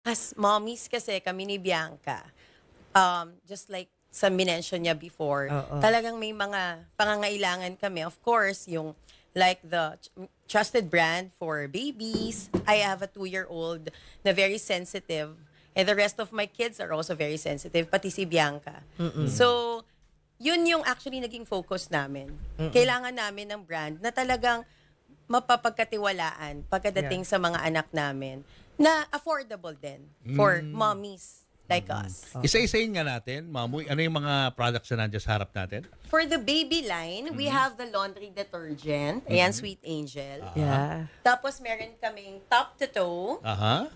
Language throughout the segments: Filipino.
As mommies kasi kami ni Bianca, just like sa minention niya before, Oo. talagang may mga pangangailangan kami. Of course, yung like the trusted brand for babies. I have a 2-year-old na very sensitive. And the rest of my kids are also very sensitive, pati si Bianca. So, yun yung actually naging focus namin. Kailangan namin ng brand na talagang mapapagkatiwalaan pagkadating sa mga anak namin na affordable din for mommies like us. Isa-isayin nga natin, Mamoy, ano yung mga products na nandiyan sa harap natin? For the baby line, we have the laundry detergent. Ayan, Sweet Angel. Yeah. Tapos meron kaming top to toe. Aha.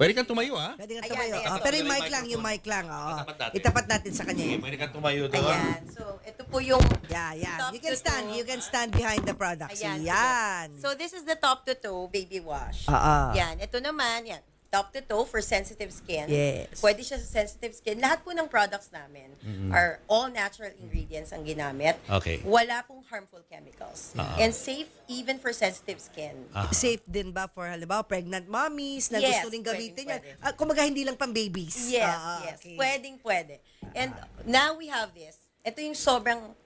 Pwede kang tumayo, ha? Pwede nga Ayan, tumayo. ayan. Pero yung Ito, mic lang, yung mic lang. Itapat natin. Itapat natin sa kanya. Pwede kang tumayo doon. Ayan. So, ito po yung Yeah. top You can to stand. toe. You can stand behind the products. Ayan. Yan. So, this is the top to toe baby wash. Yan. Ito naman, yan. Top to toe for sensitive skin. Yes. Pwede siya sa sensitive skin. Lahat po ng products namin are all natural ingredients ang ginamit. Okay. Wala pong harmful chemicals. And safe even for sensitive skin. Safe din ba for, halimbawa, pregnant mommies na Yes, gusto rin gamitin yan? pwede. Kumaga, hindi lang pang babies. Yes, yes. Okay. Pwede. And now we have this. Ito yung sobrang,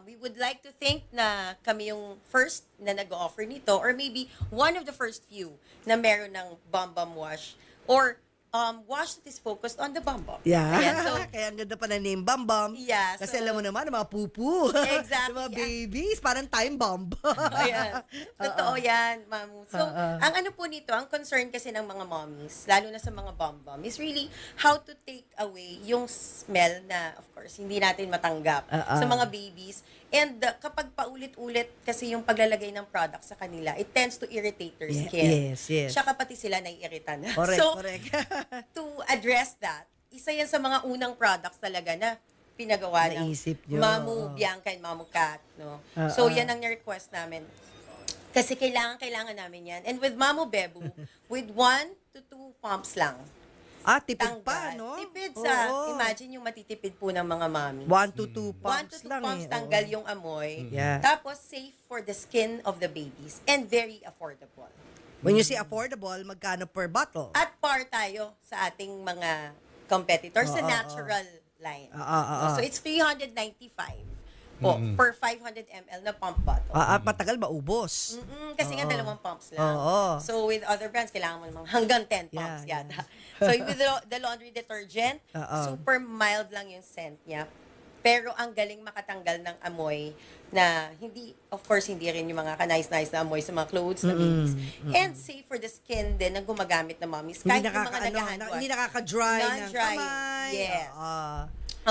we would like to think na kami yung first na nag-offer nito or maybe one of the first few na meron ng Bum Bum Wash or wash that is focused on the bum bum. Yeah. Ayan, so, Kaya ang ganda pa na name, Bum Bum. Yeah, Kasi so- alam mo naman, ang mga pupu. Exactly, Yung mga yeah. babies, parang time bomb. ayan. Totoo yan, Mamu. So, ang ano po nito, ang concern kasi ng mga mommies, lalo na sa mga bum bum, is really how to take away yung smell na, of course, hindi natin matanggap sa mga babies. And kapag paulit-ulit kasi yung paglalagay ng product sa kanila, it tends to irritate their skin. Yes, yes. Tsaka pati sila naiirita na. Correct, So, correct. to address that, isa yan sa mga unang products talaga na pinagawa ng Naisip nyo. Mamu Bianca and Mamu Cat. No? So, yan ang ni-request namin. Kasi kailangan namin yan. And with Mamu Bebu, with 1 to 2 pumps lang. Tipid pa, no? Tipid sa, Oo. imagine yung matitipid po ng mga mami. 1 to 2 1 pumps to 2 lang pumps eh. tanggal Oo. yung amoy. Yeah. Tapos safe for the skin of the babies and very affordable. When you say affordable, magkano per bottle? At par tayo sa ating mga competitors sa natural line. So it's 395 po per 500 ml na pump bottle. Matagal maubos. Kasi nga 2 pumps lang. Oo. So with other brands, kailangan mo namang hanggang 10 pumps Yeah, yata. So with the laundry detergent, super mild lang yung scent niya. Pero ang galing makatanggal ng amoy na hindi, of course, hindi rin yung mga kanais-nais na amoy sa mga clothes na babies. And safe for the skin din na gumagamit na mommies. Kahit yung mga nag-hand wash. Hindi nakaka-dry ng Non-dry. kamay. Yes. Oo.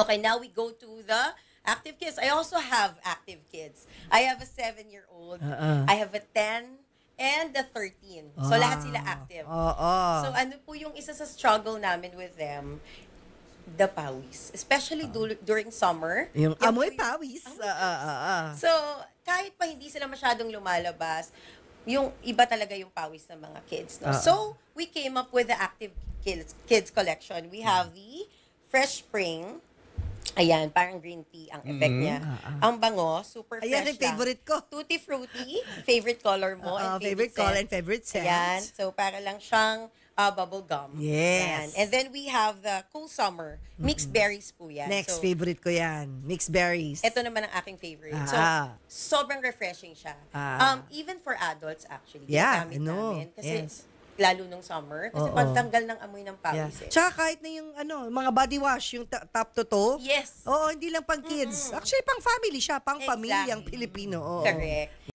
Okay, now we go to the active kids. I also have active kids. I have a 7-year-old. I have a 10 and a 13. So lahat sila active. So ano po yung isa sa struggle namin with them? The pawis. Especially during summer. Yung Yan amoy po pawis. So, kahit pa hindi sila masyadong lumalabas, yung iba talaga yung pawis ng mga kids. No? So, we came up with the Active Kids collection. We have the Fresh Spring. Ayan, parang green tea ang effect niya. Ang bango, super fresh Ayan yung favorite ko. Tutti Frutti, favorite color mo. and Favorite scent. color and favorite scent. Ayan, so para lang siyang bubble gum. Yes. Ayan. And then we have the Cool Summer. Mixed berries po yan. Next, So, favorite ko yan. Mixed berries. ito naman ang aking favorite. So, sobrang refreshing siya. Even for adults, actually. Yeah, ginagamit I know. namin. Kasi, Yes. lalo nung summer. Kasi pagtanggal ng amoy ng Yeah. pawis. Tsaka kahit na yung mga body wash, yung top to toe. Yes. Oo, hindi lang pang kids. Actually, pang family siya. Pang pamilyang Exactly. Pilipino. Oo. Correct.